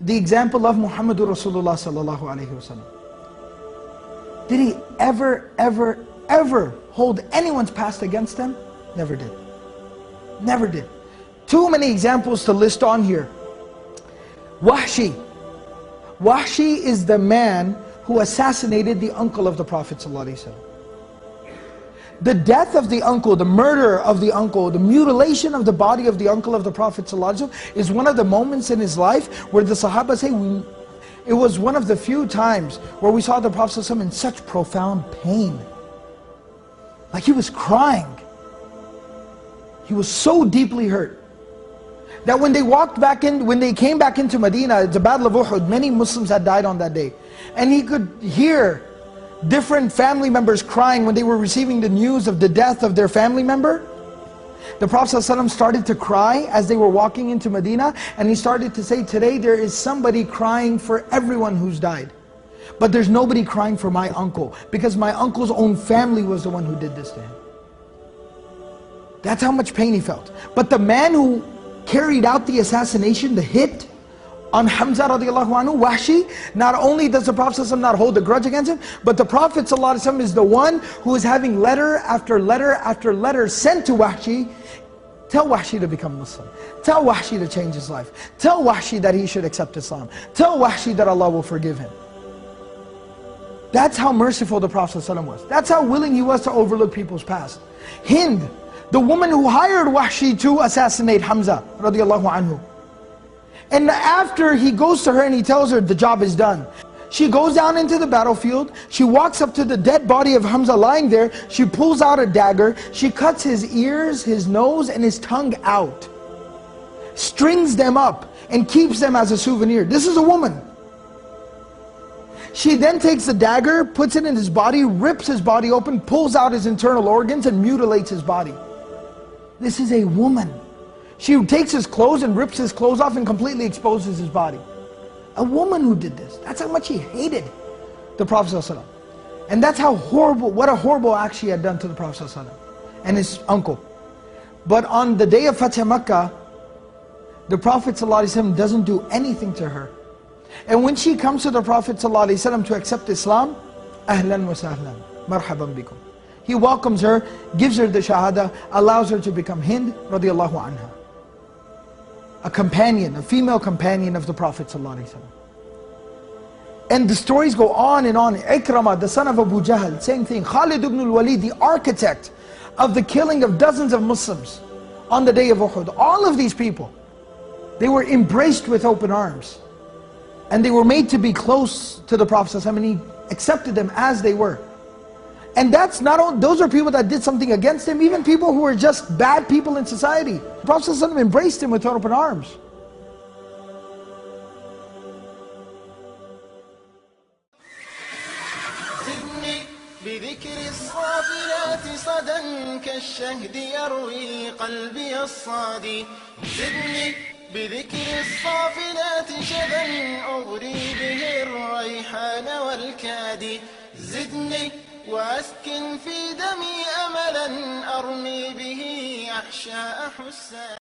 the example of Muhammadur Rasulullah sallallahu alayhi wasallam. Did he ever hold anyone's past against them? Never did. Never did. Too many examples to list on here. Wahshi. Wahshi is the man who assassinated the uncle of the Prophet ﷺ. The death of the uncle, the murder of the uncle, the mutilation of the body of the uncle of the Prophet ﷺ is one of the moments in his life where the Sahaba say, it was one of the few times where we saw the Prophet ﷺ in such profound pain. Like he was crying. He was so deeply hurt that when they came back into Medina, the Battle of Uhud, many Muslims had died on that day. And he could hear different family members crying when they were receiving the news of the death of their family member. The Prophet ﷺ started to cry as they were walking into Medina, and he started to say, today there is somebody crying for everyone who's died. But there's nobody crying for my uncle, because my uncle's own family was the one who did this to him. That's how much pain he felt. But the man who carried out the assassination, the hit on Hamza radiallahu anhu, Wahshi, not only does the Prophet ﷺ not hold a grudge against him, but the Prophet ﷺ is the one who is having letter after letter after letter sent to Wahshi. Tell Wahshi to become Muslim. Tell Wahshi to change his life. Tell Wahshi that he should accept Islam. Tell Wahshi that Allah will forgive him. That's how merciful the Prophet ﷺ was. That's how willing he was to overlook people's past. Hind, the woman who hired Wahshi to assassinate Hamza radiallahu anhu. And after he goes to her and he tells her the job is done, she goes down into the battlefield, she walks up to the dead body of Hamza lying there, she pulls out a dagger, she cuts his ears, his nose and his tongue out, strings them up and keeps them as a souvenir. This is a woman. She then takes the dagger, puts it in his body, rips his body open, pulls out his internal organs and mutilates his body. This is a woman. She takes his clothes and rips his clothes off and completely exposes his body. A woman who did this. That's how much he hated the Prophet ﷺ. And that's how horrible, what a horrible act she had done to the Prophet ﷺ and his uncle. But on the day of Fatih Makkah, the Prophet ﷺ doesn't do anything to her. And when she comes to the Prophet ﷺ to accept Islam, ahlan wa sahlan, marhaban bikum. He welcomes her, gives her the shahada, allows her to become Hind radiallahu anha. A companion, a female companion of the Prophet ﷺ. And the stories go on and on. Ikramah, the son of Abu Jahl, same thing. Khalid ibn al-Walid, the architect of the killing of dozens of Muslims on the day of Uhud. All of these people, they were embraced with open arms. And they were made to be close to the Prophet ﷺ, and he accepted them as they were. And that's not all, those are people that did something against him, even people who were just bad people in society. The Prophet ﷺ embraced him with open arms. بذكر الصافلات صدى كالشهد يروي قلبي الصادي زدني بذكر الصافلات شذا أغري به الريحان والكادي زدني وأسكن في دمي أملا أرمي به أحشاء حسان